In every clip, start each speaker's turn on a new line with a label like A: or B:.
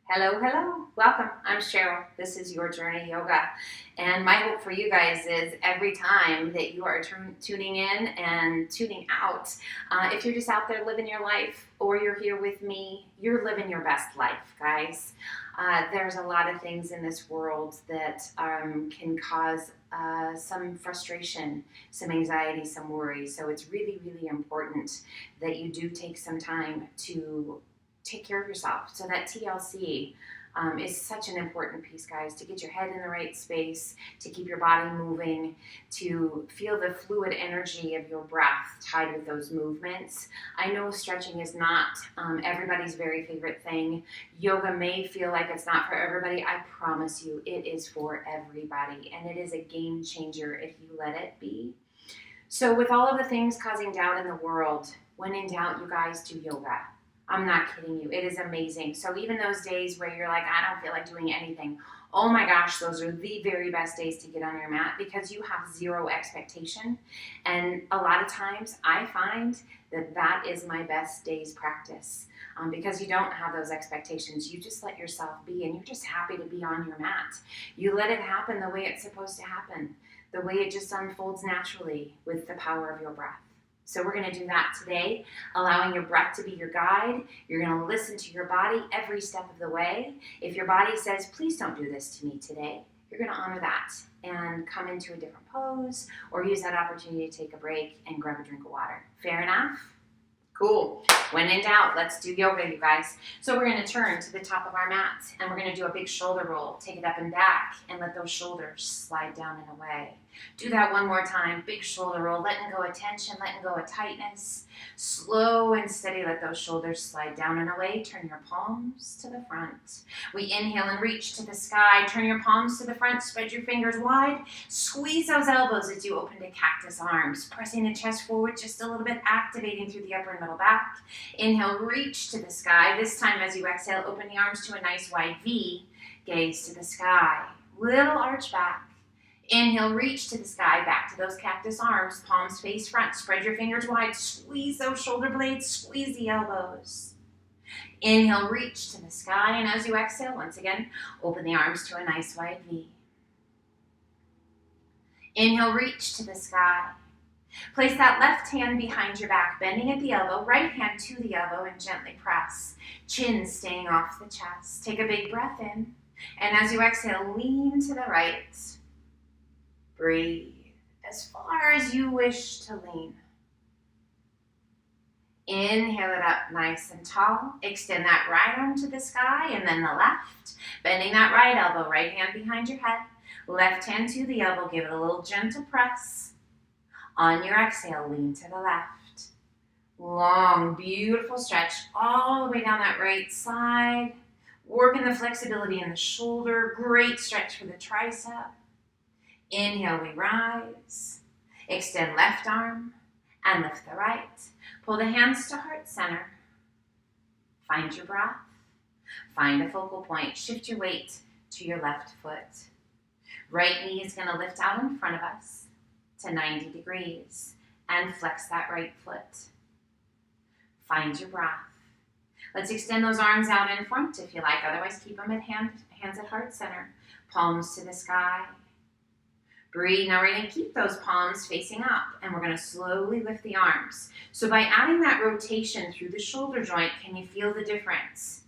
A: Hello, hello. Welcome. I'm Cheryl. This is Your Journey Yoga. And my hope for you guys is every time that you are tuning in and tuning out, if you're just out there living your life or you're here with me, you're living your best life, guys. There's a lot of things in this world that can cause some frustration, some anxiety, some worry. So it's really, really important that you do take some time to take care of yourself. So that TLC is such an important piece, guys, to get your head in the right space, to keep your body moving, to feel the fluid energy of your breath tied with those movements. I know stretching is not everybody's very favorite thing. Yoga may feel like it's not for everybody. I promise you, it is for everybody, and it is a game changer if you let it be. So with all of the things causing doubt in the world, when in doubt, you guys do yoga. I'm not kidding you. It is amazing. So even those days where you're like, I don't feel like doing anything, oh my gosh, those are the very best days to get on your mat because you have zero expectation. And a lot of times I find that that is my best day's practice because you don't have those expectations. You just let yourself be and you're just happy to be on your mat. You let it happen the way it's supposed to happen, the way it just unfolds naturally with the power of your breath. So we're going to do that today, allowing your breath to be your guide. You're going to listen to your body every step of the way. If your body says, please don't do this to me today, you're going to honor that and come into a different pose or use that opportunity to take a break and grab a drink of water. Fair enough? Cool. When in doubt, let's do yoga, you guys. So we're going to turn to the top of our mat and we're going to do a big shoulder roll. Take it up and back and let those shoulders slide down and away. Do that one more time. Big shoulder roll, letting go of tension, letting go of tightness. Slow and steady, let those shoulders slide down and away. Turn your palms to the front. We inhale and reach to the sky. Turn your palms to the front. Spread your fingers wide. Squeeze those elbows as you open to cactus arms. Pressing the chest forward just a little bit, activating through the upper and middle back. Inhale, reach to the sky. This time as you exhale, open the arms to a nice wide V. Gaze to the sky. Little arch back. Inhale, reach to the sky, back to those cactus arms, palms face front. Spread your fingers wide, squeeze those shoulder blades, squeeze the elbows. Inhale, reach to the sky, and as you exhale, once again, open the arms to a nice wide V. Inhale, reach to the sky. Place that left hand behind your back, bending at the elbow, right hand to the elbow, and gently press. Chin staying off the chest. Take a big breath in, and as you exhale, lean to the right. Breathe as far as you wish to lean. Inhale it up nice and tall. Extend that right arm to the sky and then the left. Bending that right elbow, right hand behind your head. Left hand to the elbow. Give it a little gentle press. On your exhale, lean to the left. Long, beautiful stretch all the way down that right side. Working the flexibility in the shoulder. Great stretch for the tricep. Inhale, we rise. Extend left arm and lift the right. Pull the hands to heart center. Find your breath. Find a focal point. Shift your weight to your left foot. Right knee is going to lift out in front of us to 90 degrees and flex that right foot. Find your breath. Let's extend those arms out in front if you like. Otherwise, keep them at hands at heart center. Palms to the sky. Breathe. Now we're going to keep those palms facing up and we're going to slowly lift the arms. So by adding that rotation through the shoulder joint, can you feel the difference?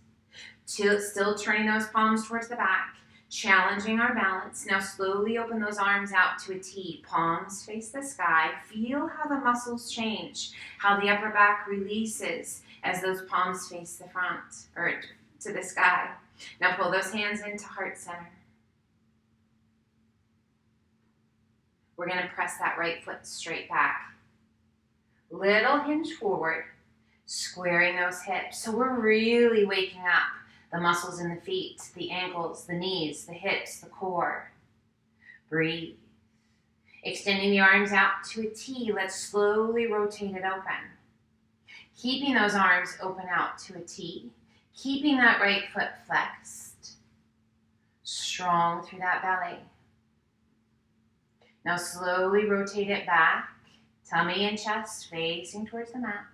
A: Still turning those palms towards the back, challenging our balance. Now slowly open those arms out to a T. Palms face the sky. Feel how the muscles change, how the upper back releases as those palms face the front or to the sky. Now pull those hands into heart center. We're going to press that right foot straight back. Little hinge forward, squaring those hips. So we're really waking up the muscles in the feet, the ankles, the knees, the hips, the core. Breathe. Extending the arms out to a T. Let's slowly rotate it open. Keeping those arms open out to a T. Keeping that right foot flexed. Strong through that belly. Now slowly rotate it back, tummy and chest facing towards the mat.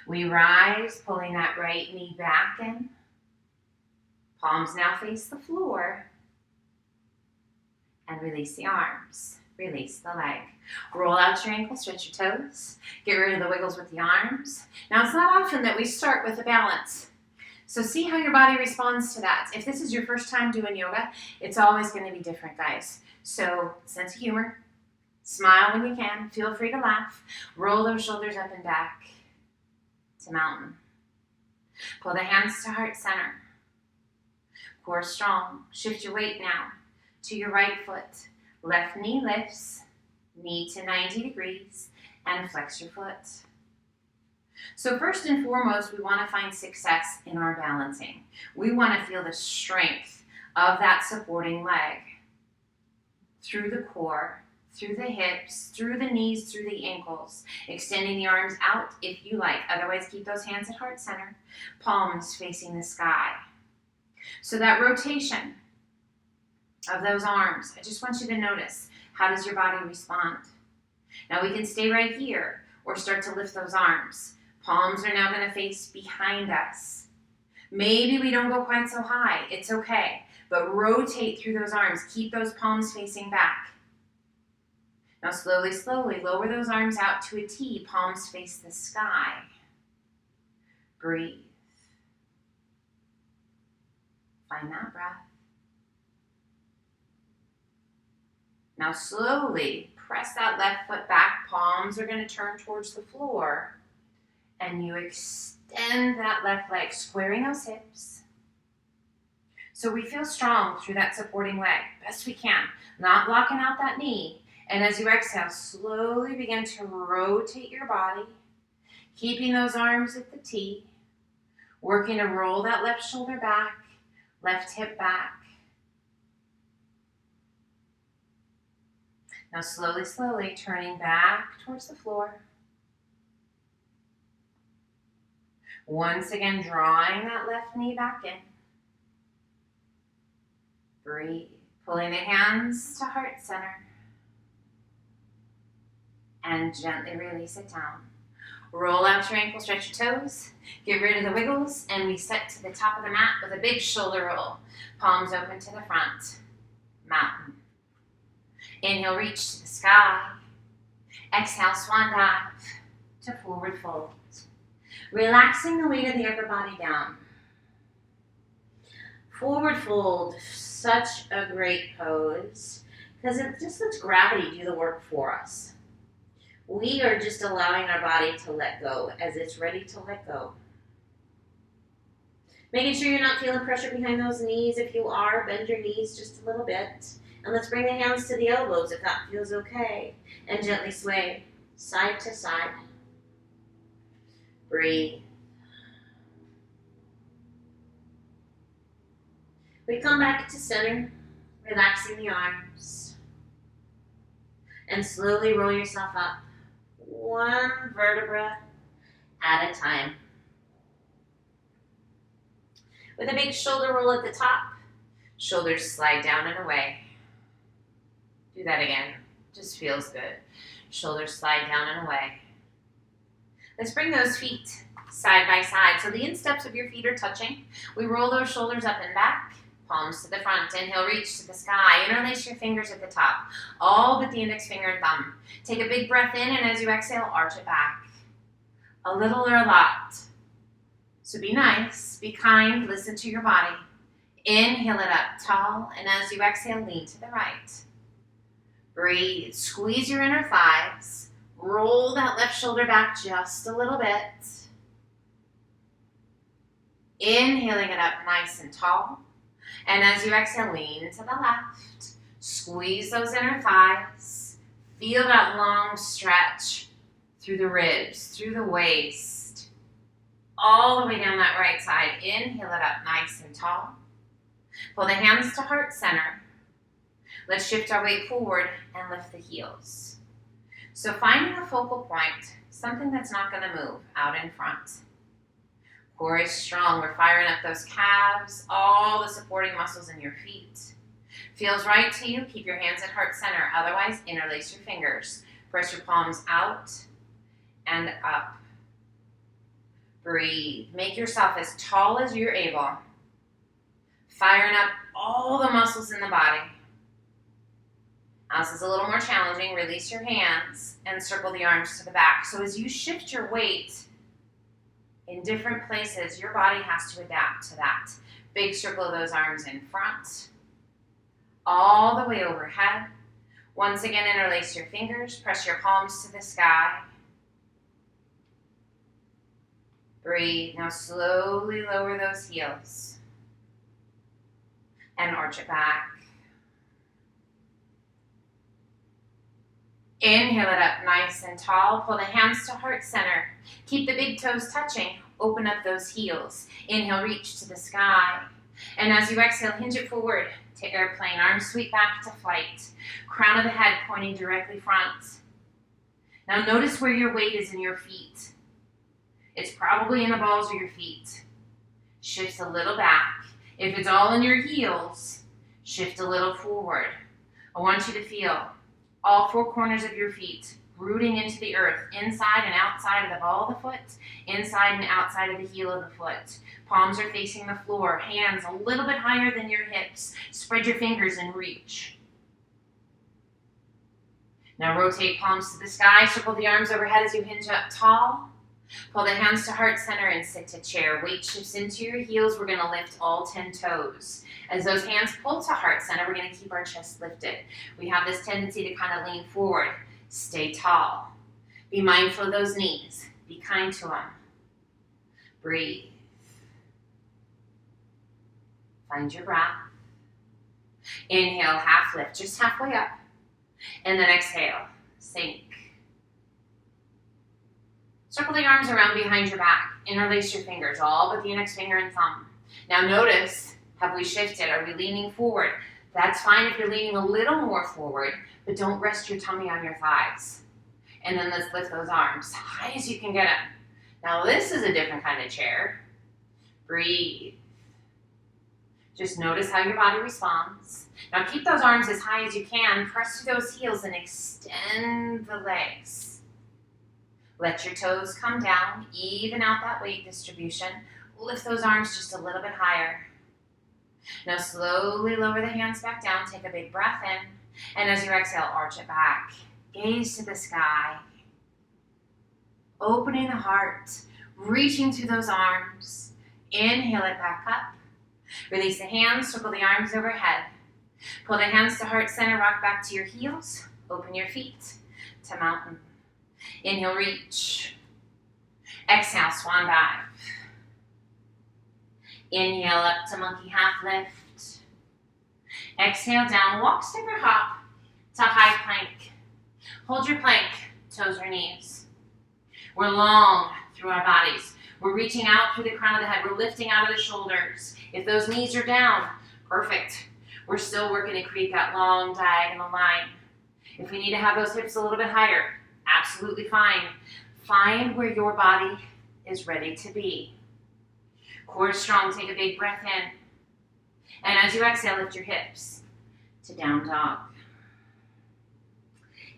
A: We rise, pulling that right knee back in. Palms now face the floor. And release the arms. Release the leg. Roll out your ankle, stretch your toes. Get rid of the wiggles with the arms. Now, it's not often that we start with a balance. So see how your body responds to that. If this is your first time doing yoga, it's always going to be different, guys. So sense of humor. Smile when you can. Feel free to laugh. Roll those shoulders up and back to mountain. Pull the hands to heart center. Core strong. Shift your weight now to your right foot. Left knee lifts, knee to 90 degrees, and flex your foot. So first and foremost, we want to find success in our balancing. We want to feel the strength of that supporting leg through the core, through the hips, through the knees, through the ankles, extending the arms out if you like. Otherwise, keep those hands at heart center, palms facing the sky. So that rotation of those arms, I just want you to notice, how does your body respond? Now we can stay right here or start to lift those arms. Palms are now going to face behind us. Maybe we don't go quite so high. It's okay. But rotate through those arms. Keep those palms facing back. Now slowly, slowly lower those arms out to a T. Palms face the sky. Breathe. Find that breath. Now slowly press that left foot back. Palms are going to turn towards the floor. And you extend that left leg, squaring those hips. So we feel strong through that supporting leg, best we can. Not blocking out that knee. And as you exhale, slowly begin to rotate your body, keeping those arms at the T, working to roll that left shoulder back, left hip back. Now slowly, slowly turning back towards the floor. Once again, drawing that left knee back in. Breathe. Pulling the hands to heart center. And gently release it down. Roll out your ankle, stretch your toes. Get rid of the wiggles. And we step to the top of the mat with a big shoulder roll. Palms open to the front. Mountain. Inhale, reach to the sky. Exhale, swan dive to forward fold. Relaxing the weight of the upper body down. Forward fold, such a great pose because it just lets gravity do the work for us. We are just allowing our body to let go as it's ready to let go. Making sure you're not feeling pressure behind those knees. If you are, bend your knees just a little bit. And let's bring the hands to the elbows if that feels okay. And gently sway side to side. Breathe. We come back to center, relaxing the arms. And slowly roll yourself up, one vertebra at a time. With a big shoulder roll at the top, shoulders slide down and away. Do that again, just feels good. Shoulders slide down and away. Let's bring those feet side by side. So the insteps of your feet are touching. We roll those shoulders up and back, palms to the front. Inhale, reach to the sky. Interlace your fingers at the top, all but the index finger and thumb. Take a big breath in, and as you exhale, arch it back. A little or a lot. So be nice, be kind, listen to your body. Inhale it up tall, and as you exhale, lean to the right. Breathe, squeeze your inner thighs. Roll that left shoulder back just a little bit. Inhaling it up nice and tall. And as you exhale, lean to the left. Squeeze those inner thighs. Feel that long stretch through the ribs, through the waist. All the way down that right side. Inhale it up nice and tall. Pull the hands to heart center. Let's shift our weight forward and lift the heels. So finding a focal point, something that's not going to move out in front. Core is strong. We're firing up those calves, all the supporting muscles in your feet. Feels right to you, keep your hands at heart center. Otherwise, interlace your fingers. Press your palms out and up. Breathe. Make yourself as tall as you're able. firing up all the muscles in the body. Now this is a little more challenging. Release your hands and circle the arms to the back. So as you shift your weight in different places, your body has to adapt to that. Big circle of those arms in front, all the way overhead. Once again, interlace your fingers, press your palms to the sky. Breathe. Now slowly lower those heels and arch it back. Inhale it up nice and tall. Pull the hands to heart center. Keep the big toes touching. Open up those heels. Inhale, reach to the sky. And as you exhale, hinge it forward to airplane. Arms sweep back to flight. Crown of the head pointing directly front. Now notice where your weight is in your feet. It's probably in the balls of your feet. Shift a little back. If it's all in your heels, shift a little forward. I want you to feel all four corners of your feet rooting into the earth, inside and outside of the ball of the foot, inside and outside of the heel of the foot. Palms are facing the floor, hands a little bit higher than your hips. Spread your fingers and reach. Now rotate palms to the sky, circle the arms overhead as you hinge up tall. Pull the hands to heart center and sit to chair. Weight shifts into your heels. We're going to lift all 10 toes. As those hands pull to heart center, we're going to keep our chest lifted. We have this tendency to kind of lean forward. Stay tall. Be mindful of those knees. Be kind to them. Breathe. Find your breath. Inhale, half lift, just halfway up. And then exhale, sink. Circle the arms around behind your back. Interlace your fingers, all but the index finger and thumb. Now notice, have we shifted? Are we leaning forward? That's fine if you're leaning a little more forward, but don't rest your tummy on your thighs. And then let's lift those arms high as you can get them. Now this is a different kind of chair. Breathe. Just notice how your body responds. Now keep those arms as high as you can. Press through those heels and extend the legs. Let your toes come down. Even out that weight distribution. Lift those arms just a little bit higher. Now slowly lower the hands back down. Take a big breath in. And as you exhale, arch it back. Gaze to the sky. Opening the heart. Reaching through those arms. Inhale it back up. Release the hands, circle the arms overhead. Pull the hands to heart center, rock back to your heels. Open your feet to mountain. Inhale, reach. Exhale, swan dive. Inhale up to monkey half lift. Exhale down, walk, step, or hop to high plank. Hold your plank, toes or knees. We're long through our bodies. We're reaching out through the crown of the head. We're lifting out of the shoulders. If those knees are down, perfect. We're still working to create that long diagonal line. If we need to have those hips a little bit higher, absolutely fine. Find where your body is ready to be. Core strong, take a big breath in. And as you exhale, lift your hips to down dog.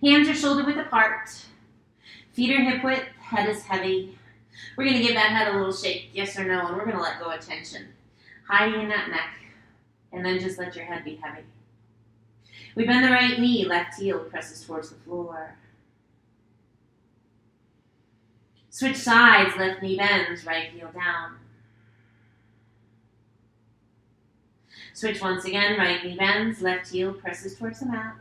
A: Hands are shoulder width apart. Feet are hip width, head is heavy. We're going to give that head a little shake, yes or no, and we're going to let go of tension. Hiding in that neck, and then just let your head be heavy. We bend the right knee, left heel presses towards the floor. Switch sides, left knee bends, right heel down. Switch once again, right knee bends, left heel presses towards the mat.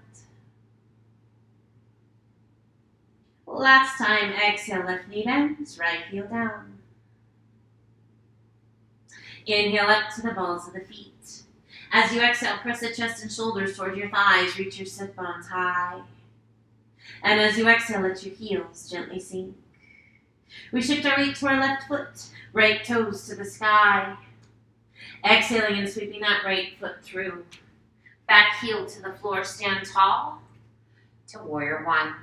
A: Last time, exhale, left knee bends, right heel down. Inhale up to the balls of the feet. As you exhale, press the chest and shoulders towards your thighs, reach your sit bones high. And as you exhale, let your heels gently sink. We shift our weight to our left foot, right toes to the sky. Exhaling and sweeping that right foot through. Back heel to the floor, stand tall to warrior one.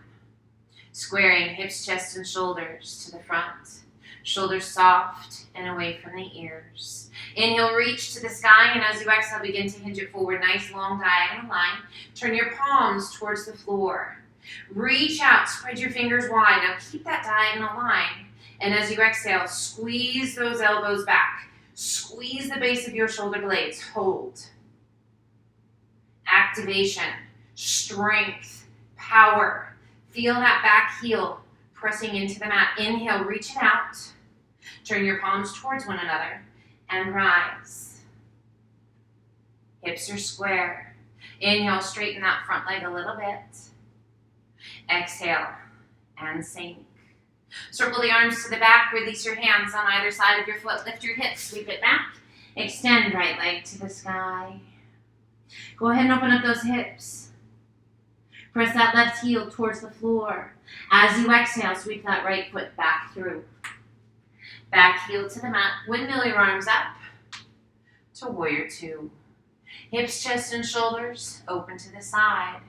A: Squaring hips, chest, and shoulders to the front. Shoulders soft and away from the ears. Inhale, reach to the sky, and as you exhale, begin to hinge it forward. Nice long diagonal line. Turn your palms towards the floor. Reach out, spread your fingers wide. Now keep that diagonal line. And as you exhale, squeeze those elbows back. Squeeze the base of your shoulder blades. Hold. Activation, strength, power. Feel that back heel pressing into the mat. Inhale, reach it out. Turn your palms towards one another and rise. Hips are square. Inhale, straighten that front leg a little bit. Exhale and sink. Circle the arms to the back. Release your hands on either side of your foot. Lift your hips, sweep it back. Extend right leg to the sky. Go ahead and open up those hips. Press that left heel towards the floor. As you exhale, sweep that right foot back through. Back heel to the mat. Windmill your arms up to warrior two. Hips, chest, and shoulders open to the side.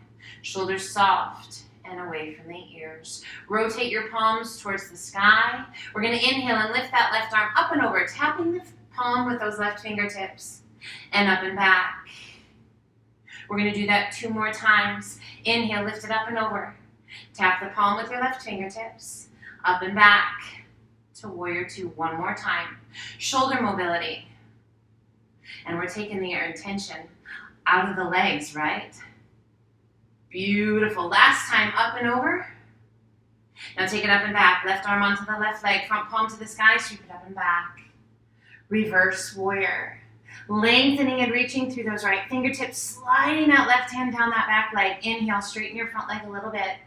A: Shoulders soft and away from the ears. Rotate your palms towards the sky. We're going to inhale and lift that left arm up and over, tapping the palm with those left fingertips. And up and back. We're going to do that 2 more times. Inhale, lift it up and over. Tap the palm with your left fingertips. Up and back to warrior two. 1 more time. Shoulder mobility. And we're taking the intention out of the legs, right? Beautiful. Last time, up and over. Now take it up and back. Left arm onto the left leg. Front palm to the sky. Sweep it up and back. Reverse warrior. Lengthening and reaching through those right fingertips. Sliding that left hand down that back leg. Inhale, straighten your front leg a little bit.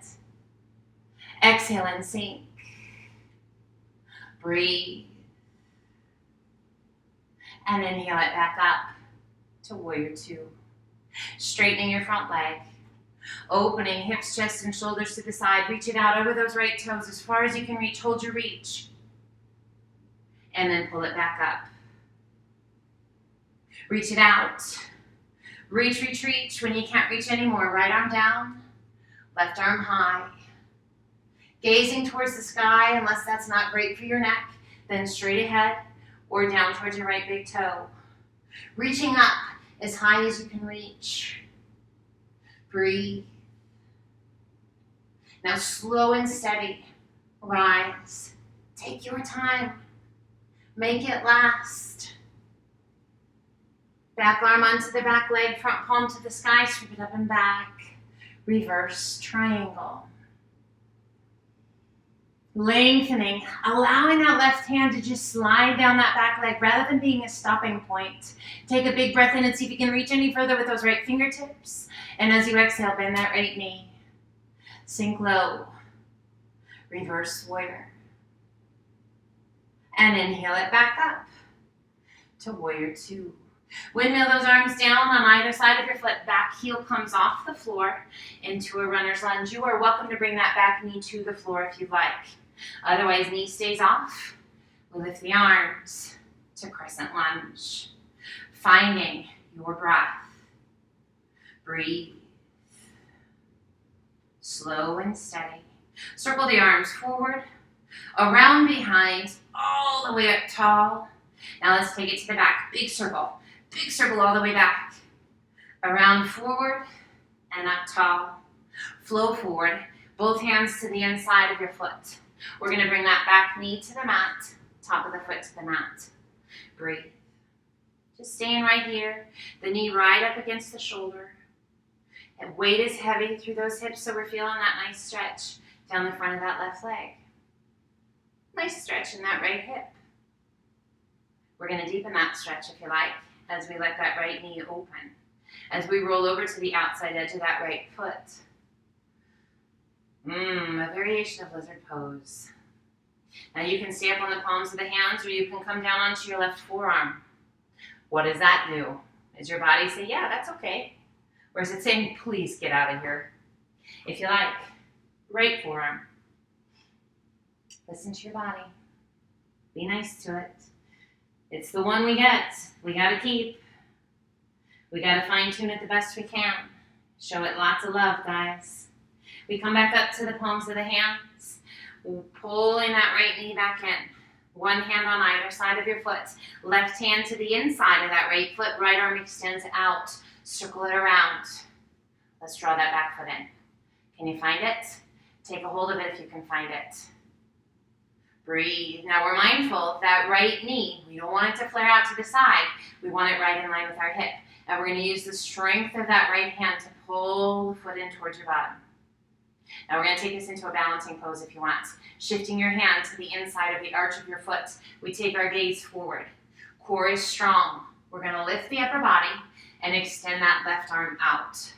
A: Exhale and sink. Breathe. And inhale it back up to warrior two. Straightening your front leg. Opening hips, chest, and shoulders to the side. Reach it out over those right toes as far as you can reach. Hold your reach. And then pull it back up. Reach it out. Reach, reach, reach. When you can't reach anymore, right arm down, left arm high. Gazing towards the sky, unless that's not great for your neck, then straight ahead or down towards your right big toe. Reaching up as high as you can reach. Breathe. Now slow and steady. Rise. Take your time. Make it last. Back arm onto the back leg, front palm to the sky, sweep it up and back. Reverse triangle. Lengthening, allowing that left hand to just slide down that back leg rather than being a stopping point. Take a big breath in and see if you can reach any further with those right fingertips. And as you exhale, bend that right knee. Sink low. Reverse warrior. And inhale it back up to warrior two. Windmill those arms down on either side of your foot. Back heel comes off the floor into a runner's lunge. You are welcome to bring that back knee to the floor if you'd like. Otherwise, knee stays off. We lift the arms to crescent lunge. Finding your breath. Breathe. Slow and steady. Circle the arms forward, around behind, all the way up tall. Now let's take it to the back. Big circle. Big circle all the way back. Around forward and up tall. Flow forward. Both hands to the inside of your foot. We're going to bring that back knee to the mat. Top of the foot to the mat. Breathe. Just staying right here. The knee right up against the shoulder. And weight is heavy through those hips, so we're feeling that nice stretch down the front of that left leg. Nice stretch in that right hip. We're going to deepen that stretch if you like, as we let that right knee open. As we roll over to the outside edge of that right foot. A variation of lizard pose. Now you can stay up on the palms of the hands, or you can come down onto your left forearm. What does that do? Does your body say, yeah, that's okay? Or is it saying, please get out of here? If you like, right forearm. Listen to your body. Be nice to it. It's the one we get. We got to keep. We got to fine tune it the best we can. Show it lots of love, guys. We come back up to the palms of the hands. Pulling that right knee back in. One hand on either side of your foot. Left hand to the inside of that right foot. Right arm extends out. Circle it around. Let's draw that back foot in. Can you find it? Take a hold of it if you can find it. Breathe. Now we're mindful that right knee, we don't want it to flare out to the side. We want it right in line with our hip. And we're going to use the strength of that right hand to pull the foot in towards your bottom. Now we're going to take this into a balancing pose if you want. Shifting your hand to the inside of the arch of your foot. We take our gaze forward. Core is strong. We're going to lift the upper body and extend that left arm out.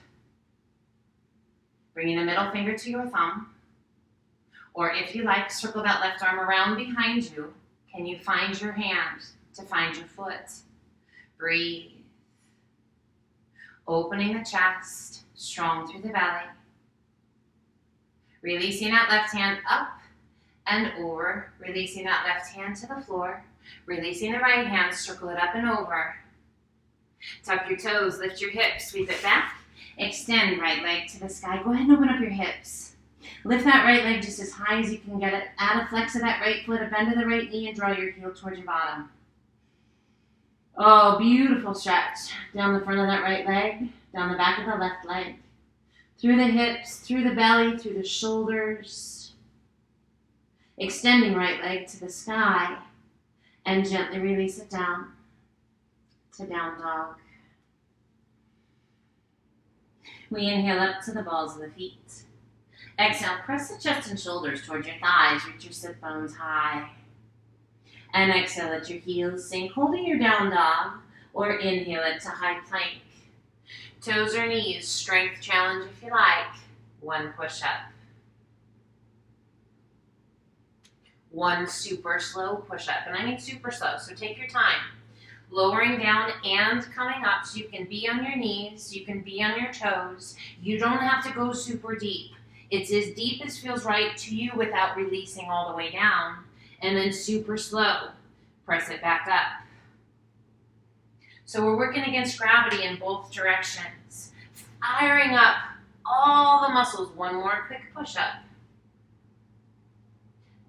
A: Bringing the middle finger to your thumb. Or if you like, circle that left arm around behind you. Can you find your hand to find your foot? Breathe. Opening the chest, strong through the belly. Releasing that left hand up and over. Releasing that left hand to the floor. Releasing the right hand, circle it up and over. Tuck your toes, lift your hips, sweep it back. Extend right leg to the sky. Go ahead and open up your hips. Lift that right leg just as high as you can get it. Add a flex of that right foot, a bend of the right knee, and draw your heel towards your bottom. Oh, beautiful stretch. Down the front of that right leg, down the back of the left leg. Through the hips, through the belly, through the shoulders. Extending right leg to the sky, and gently release it down to down dog. We inhale up to the balls of the feet. Exhale, press the chest and shoulders towards your thighs, reach your sit bones high. And exhale, let your heels sink, holding your down dog, or inhale it to high plank. Toes or knees, strength challenge if you like. One push-up. One super slow push-up, and I mean super slow, so take your time. Lowering down and coming up, so you can be on your knees, you can be on your toes. You don't have to go super deep. It's as deep as feels right to you without releasing all the way down. And then super slow, press it back up. So we're working against gravity in both directions. Firing up all the muscles. One more quick push-up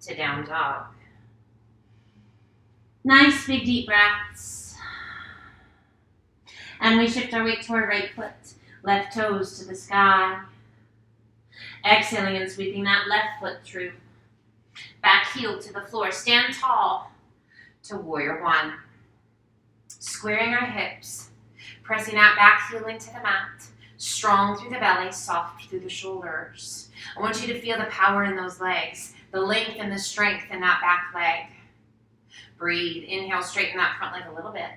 A: to down dog. Nice big deep breaths. And we shift our weight to our right foot. Left toes to the sky. Exhaling and sweeping that left foot through. Back heel to the floor. Stand tall to warrior one. Squaring our hips. Pressing that back heel into the mat. Strong through the belly, soft through the shoulders. I want you to feel the power in those legs. The length and the strength in that back leg. Breathe. Inhale, straighten that front leg a little bit.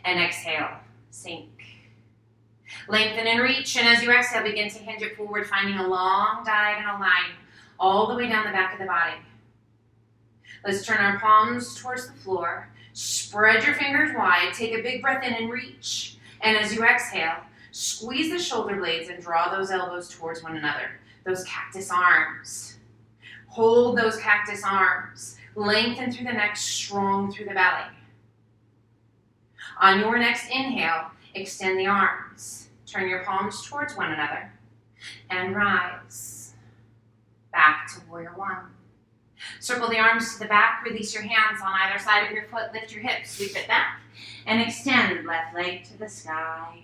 A: And exhale, sink. Lengthen and reach, and as you exhale, begin to hinge it forward, finding a long diagonal line all the way down the back of the body. Let's turn our palms towards the floor. Spread your fingers wide. Take a big breath in and reach. And as you exhale, squeeze the shoulder blades and draw those elbows towards one another. Those cactus arms. Hold those cactus arms. Lengthen through the neck, strong through the belly. On your next inhale, extend the arms. Turn your palms towards one another and rise. Back to warrior one. Circle the arms to the back, release your hands on either side of your foot, lift your hips, sweep it back, and extend left leg to the sky.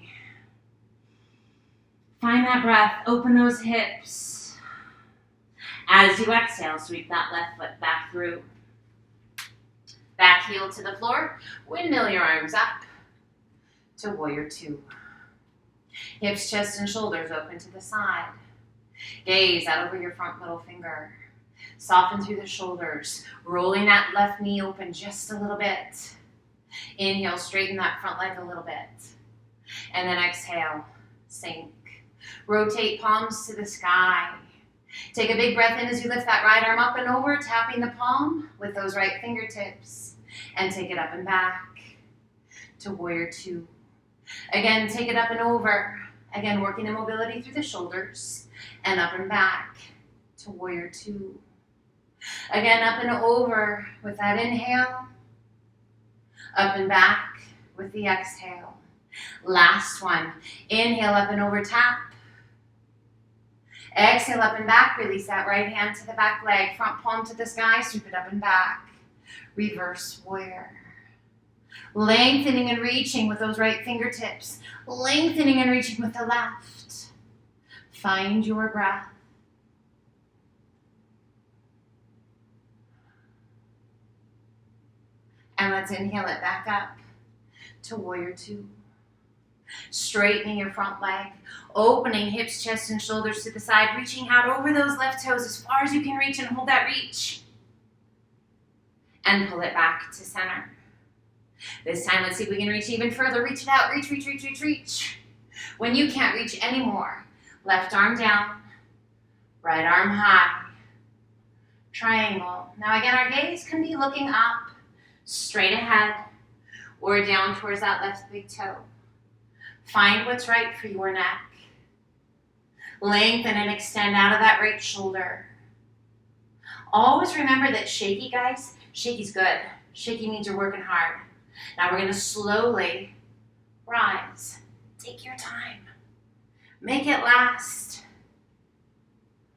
A: Find that breath, open those hips. As you exhale, sweep that left foot back through. Back heel to the floor, windmill your arms up to warrior two. Hips, chest, and shoulders open to the side. Gaze out over your front middle finger. Soften through the shoulders, rolling that left knee open just a little bit. Inhale, straighten that front leg a little bit. And then exhale, sink. Rotate palms to the sky. Take a big breath in as you lift that right arm up and over, tapping the palm with those right fingertips. And take it up and back to warrior two. Again, take it up and over. Again, working the mobility through the shoulders and up and back to warrior two. Again, up and over with that inhale. Up and back with the exhale. Last one. Inhale, up and over, tap. Exhale, up and back. Release that right hand to the back leg. Front palm to the sky. Sweep it up and back. Reverse warrior. Lengthening and reaching with those right fingertips. Lengthening and reaching with the left. Find your breath. Let's inhale it back up to warrior two. Straightening your front leg, opening hips, chest, and shoulders to the side, reaching out over those left toes as far as you can reach and hold that reach. And pull it back to center. This time, let's see if we can reach even further. Reach it out, reach, reach, reach, reach, reach. When you can't reach anymore, left arm down, right arm high, triangle. Now again, our gaze can be looking up, straight ahead, or down towards that left big toe. Find what's right for your neck. Lengthen and extend out of that right shoulder. Always remember that shaky, guys, shaky's good. Shaky means you're working hard. Now we're going to slowly rise. Take your time. Make it last.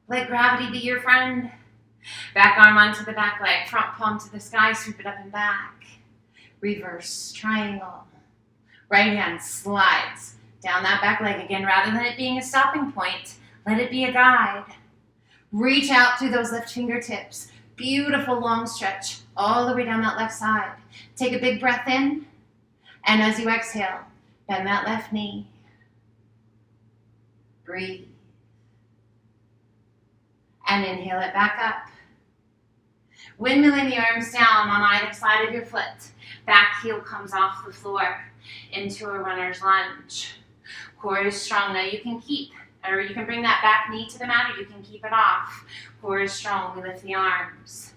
A: Let gravity be your friend. Back arm onto the back leg, front palm to the sky, sweep it up and back. Reverse triangle. Right hand slides down that back leg again. Rather than it being a stopping point, let it be a guide. Reach out through those left fingertips. Beautiful long stretch all the way down that left side. Take a big breath in, and as you exhale, bend that left knee. Breathe. And inhale it back up. Windmilling the arms down on either side of your foot. Back heel comes off the floor into a runner's lunge. Core is strong. Now you can bring that back knee to the mat, or you can keep it off. Core is strong. We lift the arms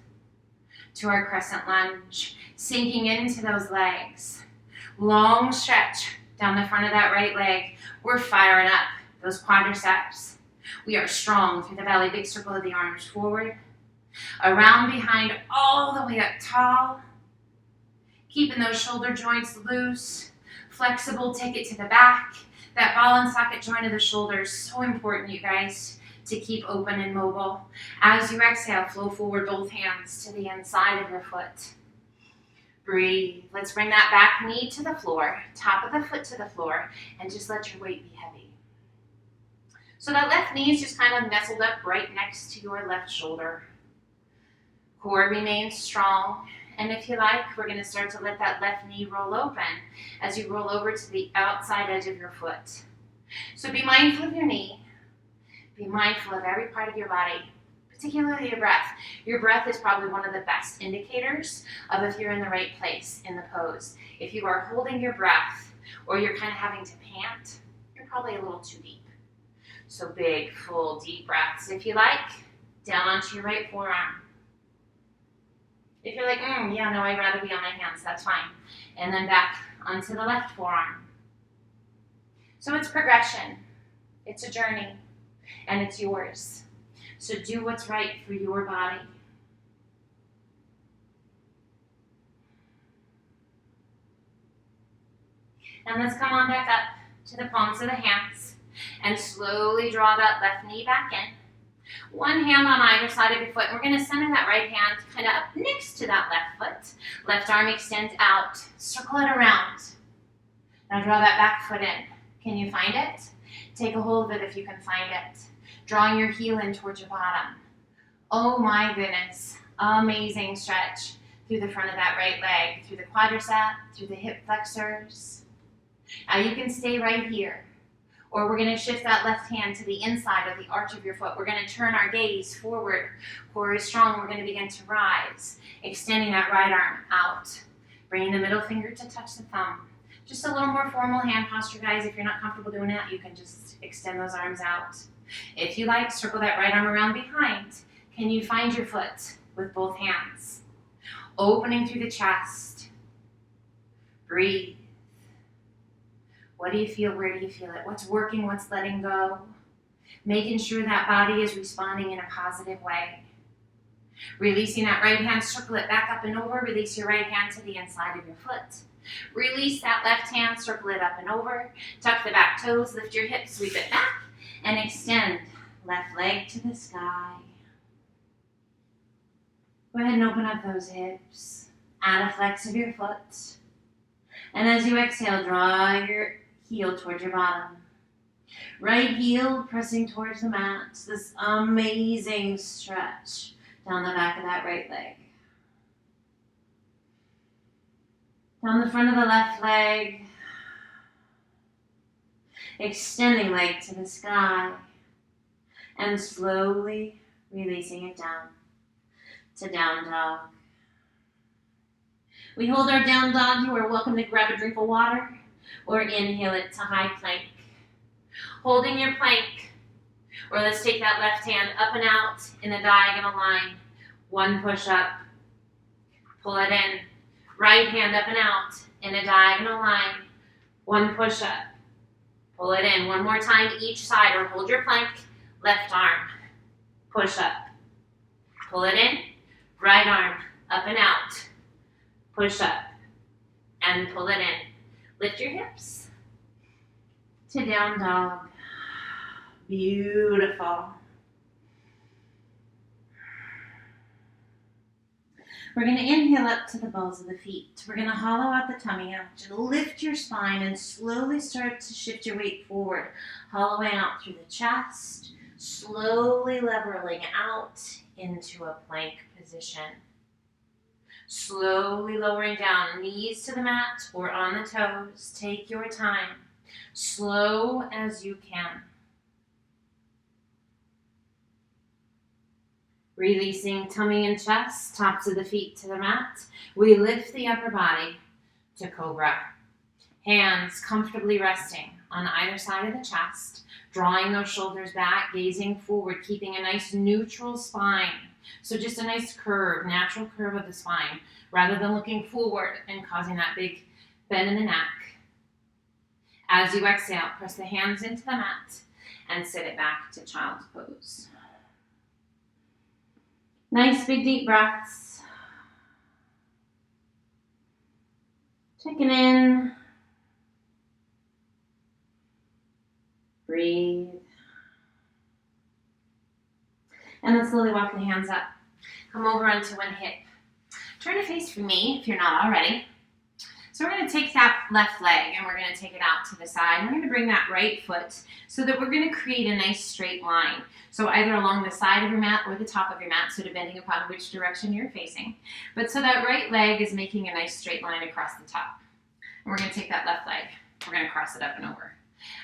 A: to our crescent lunge, sinking into those legs. Long stretch down the front of that right leg. We're firing up those quadriceps. We are strong through the belly. Big circle of the arms forward, around, behind, all the way up tall. Keeping those shoulder joints loose, flexible. Take it to the back. That ball and socket joint of the shoulders, so important, you guys, to keep open and mobile. As you exhale, flow forward, both hands to the inside of your foot. Breathe. Let's bring that back knee to the floor, top of the foot to the floor, and just let your weight be heavy. So that left knee is just kind of nestled up right next to your left shoulder. Core remains strong. And if you like, we're going to start to let that left knee roll open as you roll over to the outside edge of your foot. So be mindful of your knee. Be mindful of every part of your body, particularly your breath. Your breath is probably one of the best indicators of if you're in the right place in the pose. If you are holding your breath or you're kind of having to pant, you're probably a little too deep. So big, full, deep breaths. If you like, down onto your right forearm. If you're like, yeah, no, I'd rather be on my hands, that's fine. And then back onto the left forearm. So it's progression. It's a journey. And it's yours. So do what's right for your body. And let's come on back up to the palms of the hands. And slowly draw that left knee back in. One hand on either side of your foot. We're going to center that right hand kind of up next to that left foot. Left arm extends out. Circle it around. Now draw that back foot in. Can you find it? Take a hold of it if you can find it. Drawing your heel in towards your bottom. Oh my goodness. Amazing stretch through the front of that right leg, through the quadricep, through the hip flexors. Now you can stay right here. Or we're going to shift that left hand to the inside of the arch of your foot. We're going to turn our gaze forward. Core is strong. We're going to begin to rise. Extending that right arm out. Bringing the middle finger to touch the thumb. Just a little more formal hand posture, guys. If you're not comfortable doing that, you can just extend those arms out. If you like, circle that right arm around behind. Can you find your foot with both hands? Opening through the chest. Breathe. What do you feel? Where do you feel it? What's working? What's letting go? Making sure that body is responding in a positive way. Releasing that right hand, circle it back up and over. Release your right hand to the inside of your foot. Release that left hand, circle it up and over. Tuck the back toes, lift your hips, sweep it back, and extend left leg to the sky. Go ahead and open up those hips. Add a flex of your foot. And as you exhale, draw your heel towards your bottom. Right heel pressing towards the mat. This amazing stretch down the back of that right leg. Down the front of the left leg. Extending leg to the sky. And slowly releasing it down to down dog. We hold our down dog. You are welcome to grab a drink of water or inhale it to high plank. Holding your plank, or let's take that left hand up and out in a diagonal line. One push up, pull it in. Right hand up and out in a diagonal line. One push up, pull it in. One more time each side, or hold your plank. Left arm, push up, pull it in. Right arm, up and out, push up, and pull it in. Lift your hips to down dog. Beautiful. We're going to inhale up to the balls of the feet. We're going to hollow out the tummy out and lift your spine and slowly start to shift your weight forward, hollowing out through the chest, slowly leveling out into a plank position. Slowly lowering down, knees to the mat or on the toes. Take your time, slow as you can. Releasing tummy and chest, tops of the feet to the mat. We lift the upper body to cobra. Hands comfortably resting on either side of the chest, drawing those shoulders back, gazing forward, keeping a nice neutral spine. So just a nice curve, natural curve of the spine, rather than looking forward and causing that big bend in the neck. As you exhale, press the hands into the mat and sit it back to child's pose. Nice big deep breaths. Checking in. Breathe. And then slowly walk the hands up. Come over onto one hip. Turn to face for me if you're not already. So we're going to take that left leg and we're going to take it out to the side. We're going to bring that right foot so that we're going to create a nice straight line. So either along the side of your mat or the top of your mat, so depending upon which direction you're facing. But so that right leg is making a nice straight line across the top. And we're going to take that left leg. We're going to cross it up and over.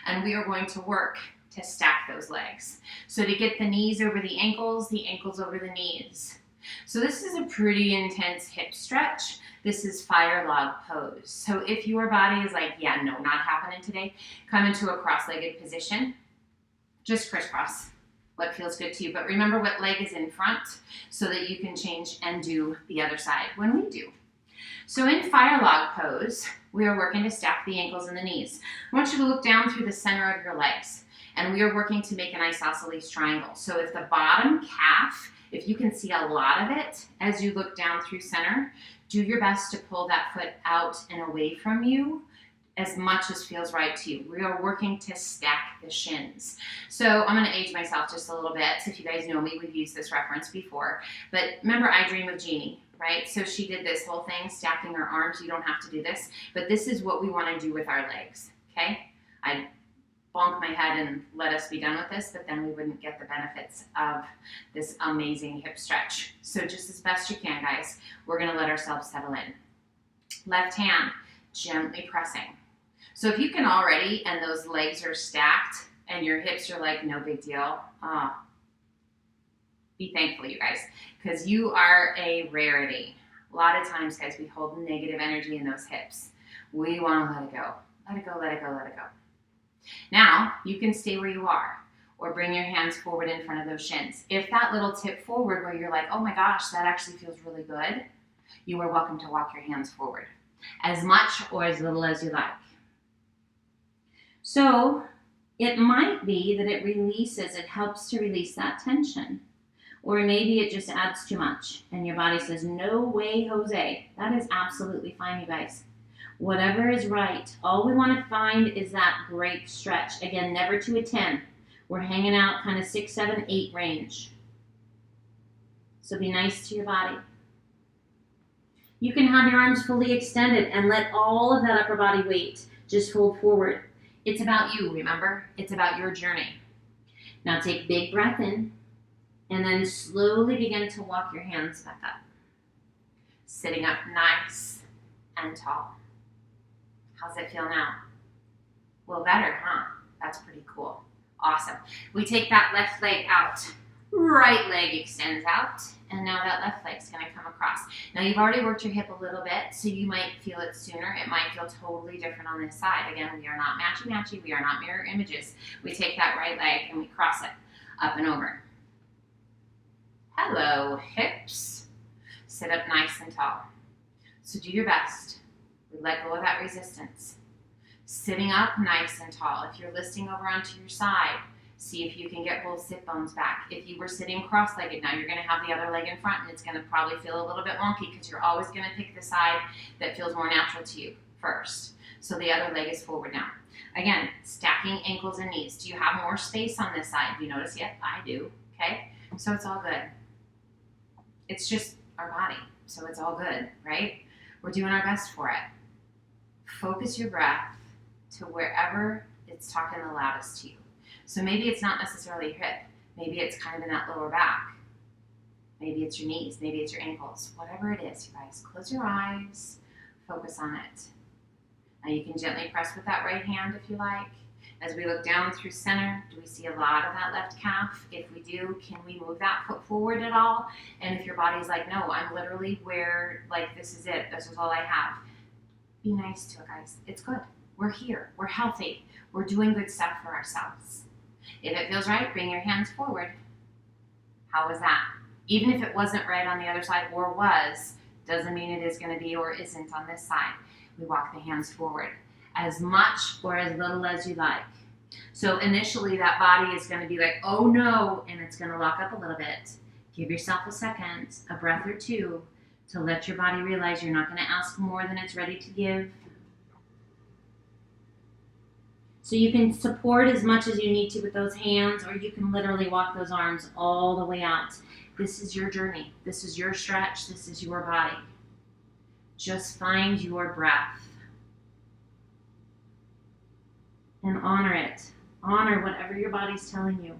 A: And we are going to work to stack those legs. So to get the knees over the ankles over the knees. So this is a pretty intense hip stretch. This is fire log pose. So if your body is like, yeah, no, not happening today, come into a cross-legged position. Just crisscross. What feels good to you. But remember what leg is in front so that you can change and do the other side when we do. So in fire log pose, we are working to stack the ankles and the knees. I want you to look down through the center of your legs. And we are working to make an isosceles triangle. So if the bottom calf, if you can see a lot of it as you look down through center, do your best to pull that foot out and away from you as much as feels right to you. We are working to stack the shins. So I'm going to age myself just a little bit. If you guys know me, we've used this reference before. But remember I Dream of Jeannie, right? So she did this whole thing, stacking her arms. You don't have to do this. But this is what we want to do with our legs, okay? I bonk my head and let us be done with this, but then we wouldn't get the benefits of this amazing hip stretch. So just as best you can, guys, we're going to let ourselves settle in. Left hand, gently pressing. So if you can already, and those legs are stacked, and your hips are like, no big deal, be thankful, you guys, because you are a rarity. A lot of times, guys, we hold negative energy in those hips. We want to let it go. Let it go, let it go, let it go. Now, you can stay where you are or bring your hands forward in front of those shins. If that little tip forward where you're like, oh my gosh, that actually feels really good, you are welcome to walk your hands forward as much or as little as you like. So it might be that it releases, it helps to release that tension. Or maybe it just adds too much and your body says, no way, Jose. That is absolutely fine, you guys. Whatever is right. All we want to find is that great stretch. Again, never to a 10. We're hanging out kind of 6, 7, 8 range. So be nice to your body. You can have your arms fully extended and let all of that upper body weight just fold forward. It's about you, remember? It's about your journey. Now take a big breath in and then slowly begin to walk your hands back up. Sitting up nice and tall. How's it feel now? A little better, huh? That's pretty cool. Awesome. We take that left leg out. Right leg extends out. And now that left leg's going to come across. Now you've already worked your hip a little bit, so you might feel it sooner. It might feel totally different on this side. Again, we are not matchy-matchy. We are not mirror images. We take that right leg and we cross it up and over. Hello, hips. Sit up nice and tall. So do your best. We let go of that resistance. Sitting up nice and tall. If you're listing over onto your side, see if you can get both sit bones back. If you were sitting cross-legged, now you're going to have the other leg in front, and it's going to probably feel a little bit wonky because you're always going to pick the side that feels more natural to you first. So the other leg is forward now. Again, stacking ankles and knees. Do you have more space on this side? Do you notice? Yep, I do. Okay? So it's all good. It's just our body, so it's all good, right? We're doing our best for it. Focus your breath to wherever it's talking the loudest to you. So maybe it's not necessarily your hip. Maybe it's kind of in that lower back. Maybe it's your knees. Maybe it's your ankles. Whatever it is, you guys, close your eyes. Focus on it. Now you can gently press with that right hand if you like. As we look down through center, do we see a lot of that left calf? If we do, can we move that foot forward at all? And if your body's like, no, I'm literally where, like, this is it. This is all I have. Be nice to it, guys. It's good. We're here. We're healthy. We're doing good stuff for ourselves. If it feels right, bring your hands forward. How was that? Even if it wasn't right on the other side or was, doesn't mean it is going to be or isn't on this side. We walk the hands forward as much or as little as you like. So initially that body is going to be like, oh no, and it's going to lock up a little bit. Give yourself a second, a breath or two, to let your body realize you're not going to ask more than it's ready to give. So you can support as much as you need to with those hands, or you can literally walk those arms all the way out. This is your journey. This is your stretch. This is your body. Just find your breath. And honor it. Honor whatever your body's telling you.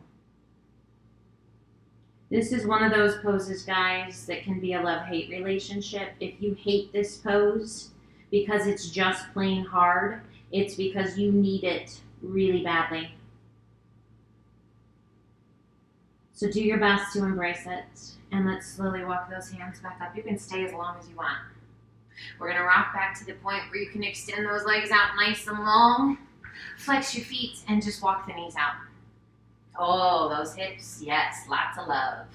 A: This is one of those poses, guys, that can be a love-hate relationship. If you hate this pose because it's just plain hard, it's because you need it really badly. So do your best to embrace it. And let's slowly walk those hands back up. You can stay as long as you want. We're going to rock back to the point where you can extend those legs out nice and long. Flex your feet and just walk the knees out. Oh, those hips, yes, lots of love.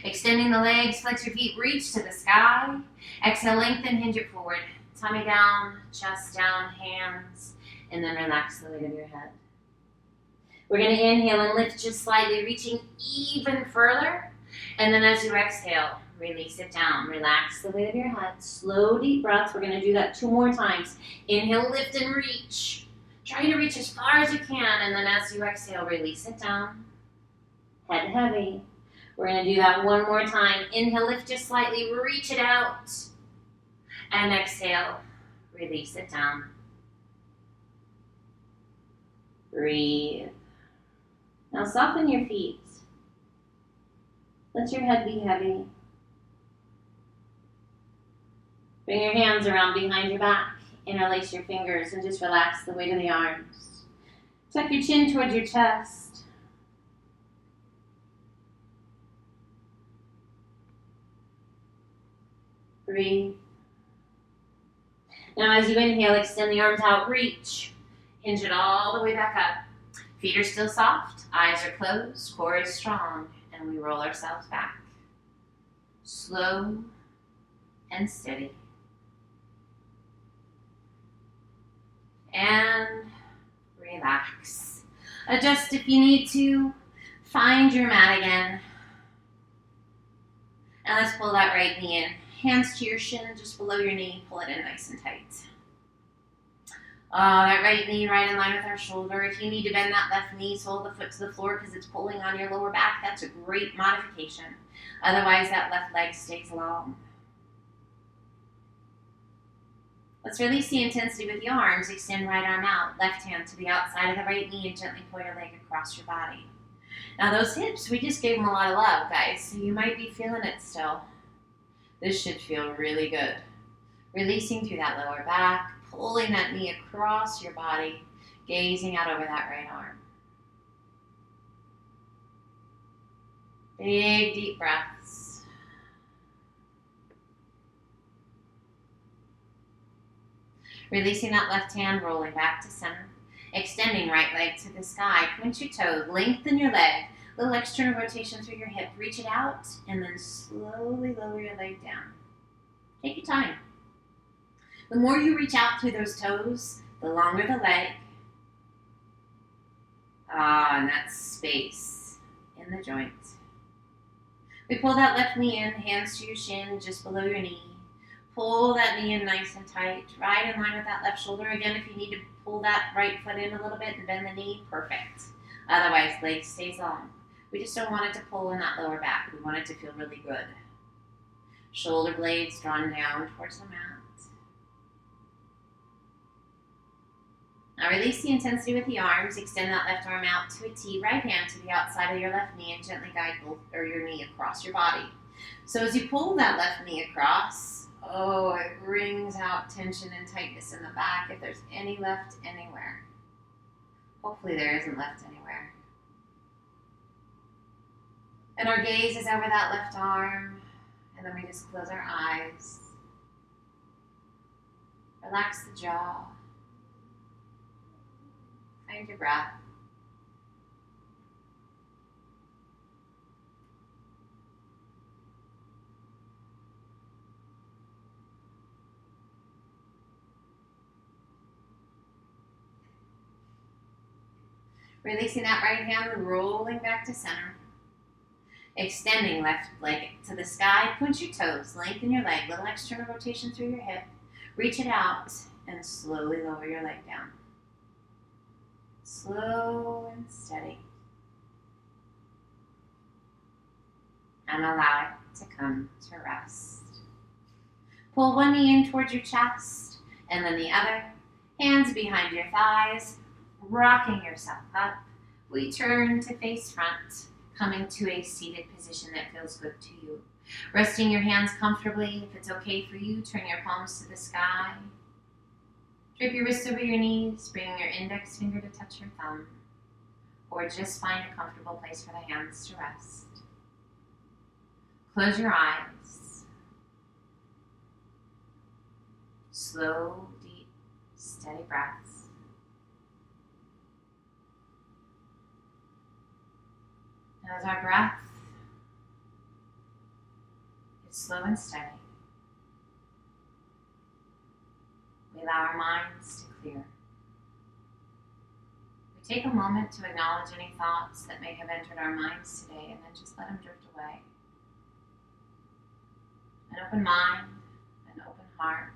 A: Extending the legs, flex your feet, reach to the sky. Exhale, lengthen, hinge it forward. Tummy down, chest down, hands, and then relax the weight of your head. We're going to inhale and lift just slightly, reaching even further. And then as you exhale, release it down. Relax the weight of your head. Slow, deep breaths. We're going to do that 2 more times. Inhale, lift, and reach. Try to reach as far as you can, and then as you exhale, release it down. Head heavy. We're going to do that 1 more time. Inhale, lift just slightly, reach it out. And exhale, release it down. Breathe. Now soften your feet. Let your head be heavy. Bring your hands around behind your back. Interlace your fingers and just relax the weight of the arms. Tuck your chin towards your chest. Breathe. Now as you inhale, extend the arms out, reach. Hinge it all the way back up. Feet are still soft, eyes are closed, core is strong, and we roll ourselves back. Slow and steady. And relax. Adjust if you need to. Find your mat again. And let's pull that right knee in. Hands to your shin, just below your knee. Pull it in nice and tight. That right knee right in line with our shoulder. If you need to bend that left knee, sole the foot to the floor because it's pulling on your lower back, that's a great modification. Otherwise, that left leg stays long. Let's release the intensity with the arms. Extend right arm out. Left hand to the outside of the right knee and gently pull your leg across your body. Now those hips, we just gave them a lot of love, guys. So you might be feeling it still. This should feel really good. Releasing through that lower back. pulling that knee across your body, gazing out over that right arm. Big, deep breaths. Releasing that left hand, rolling back to center. Extending right leg to the sky. Point your toe, lengthen your leg. Little external rotation through your hip. Reach it out, and then slowly lower your leg down. Take your time. The more you reach out through those toes, the longer the leg. And that space in the joint. We pull that left knee in, hands to your shin, just below your knee. Pull that knee in nice and tight, right in line with that left shoulder. Again, if you need to pull that right foot in a little bit and bend the knee, perfect. Otherwise, leg stays long. We just don't want it to pull in that lower back. We want it to feel really good. Shoulder blades drawn down towards the mat. Now release the intensity with the arms. Extend that left arm out to a T. Right hand to the outside of your left knee and gently guide your knee across your body. So as you pull that left knee across, it brings out tension and tightness in the back if there's any left anywhere. Hopefully there isn't left anywhere. And our gaze is over that left arm, and then we just close our eyes. Relax the jaw. Find your breath. Releasing that right hand, rolling back to center. Extending left leg to the sky. Point your toes, lengthen your leg, little external rotation through your hip. Reach it out and slowly lower your leg down. Slow and steady. And allow it to come to rest. Pull one knee in towards your chest and then the other. Hands behind your thighs, rocking yourself up. We turn to face front, coming to a seated position that feels good to you. Resting your hands comfortably. If it's okay for you, turn your palms to the sky. Drip your wrists over your knees, bring your index finger to touch your thumb, or just find a comfortable place for the hands to rest. Close your eyes. Slow, deep, steady breaths. And as our breath is slow and steady, we allow our minds to clear. We take a moment to acknowledge any thoughts that may have entered our minds today and then just let them drift away. An open mind, an open heart,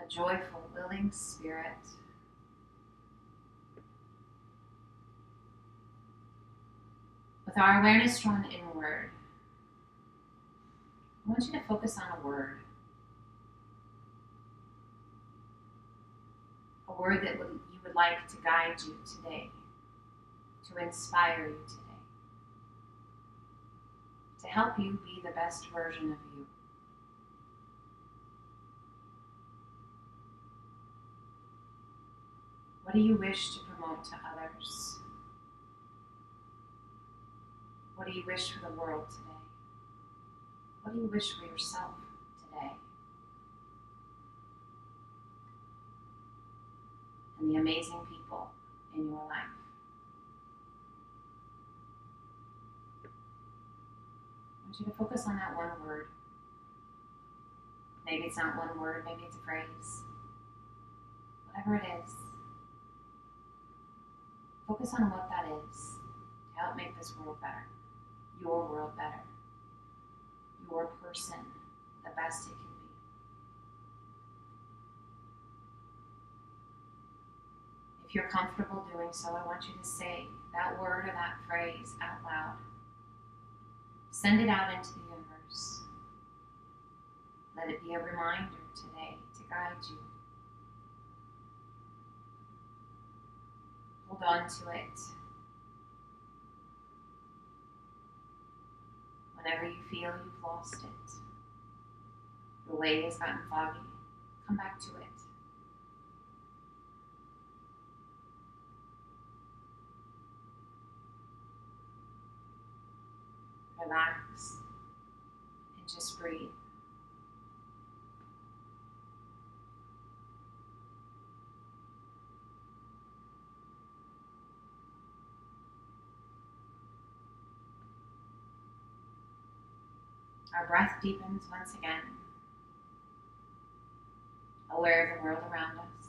A: a joyful, willing spirit. With our awareness drawn inward, I want you to focus on a word. A word that you would like to guide you today, to inspire you today, to help you be the best version of you. What do you wish to promote to others? What do you wish for the world today? What do you wish for yourself today? And the amazing people in your life. I want you to focus on that one word. Maybe it's not one word, maybe it's a phrase. Whatever it is. Focus on what that is to help make this world better. Your world better. Your person the best it can be. If you're comfortable doing so, I want you to say that word or that phrase out loud. Send it out into the universe. Let it be a reminder today to guide you. Hold on to it. Whenever you feel you've lost it, the way has gotten foggy, Come back to it. Relax and just breathe. Our breath deepens once again, aware of the world around us.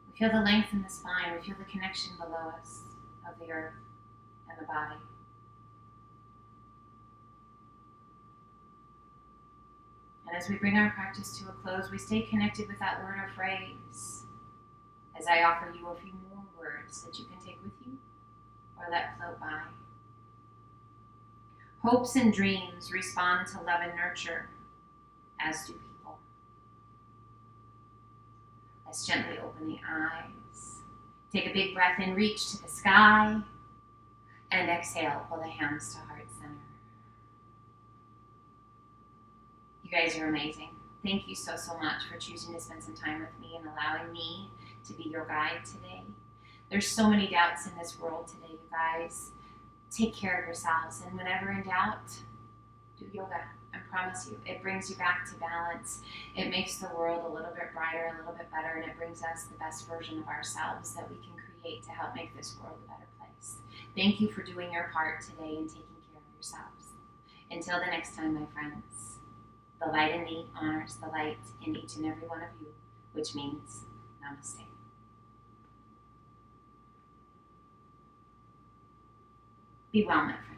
A: We feel the length in the spine, we feel the connection below us of the earth and the body. And as we bring our practice to a close, we stay connected with that word or phrase as I offer you a few more words that you can take with you or let float by. Hopes and dreams respond to love and nurture, as do people. Let's gently open the eyes. Take a big breath in, reach to the sky, and exhale, pull the hands to heart center. You guys are amazing. Thank you so much for choosing to spend some time with me and allowing me to be your guide today. There's so many doubts in this world today, you guys. Take care of yourselves, and whenever in doubt, do yoga. I promise you, it brings you back to balance. It makes the world a little bit brighter, a little bit better, and it brings us the best version of ourselves that we can create to help make this world a better place. Thank you for doing your part today and taking care of yourselves. Until the next time, my friends, the light in me honors the light in each and every one of you, which means Namaste. Be well, my friends.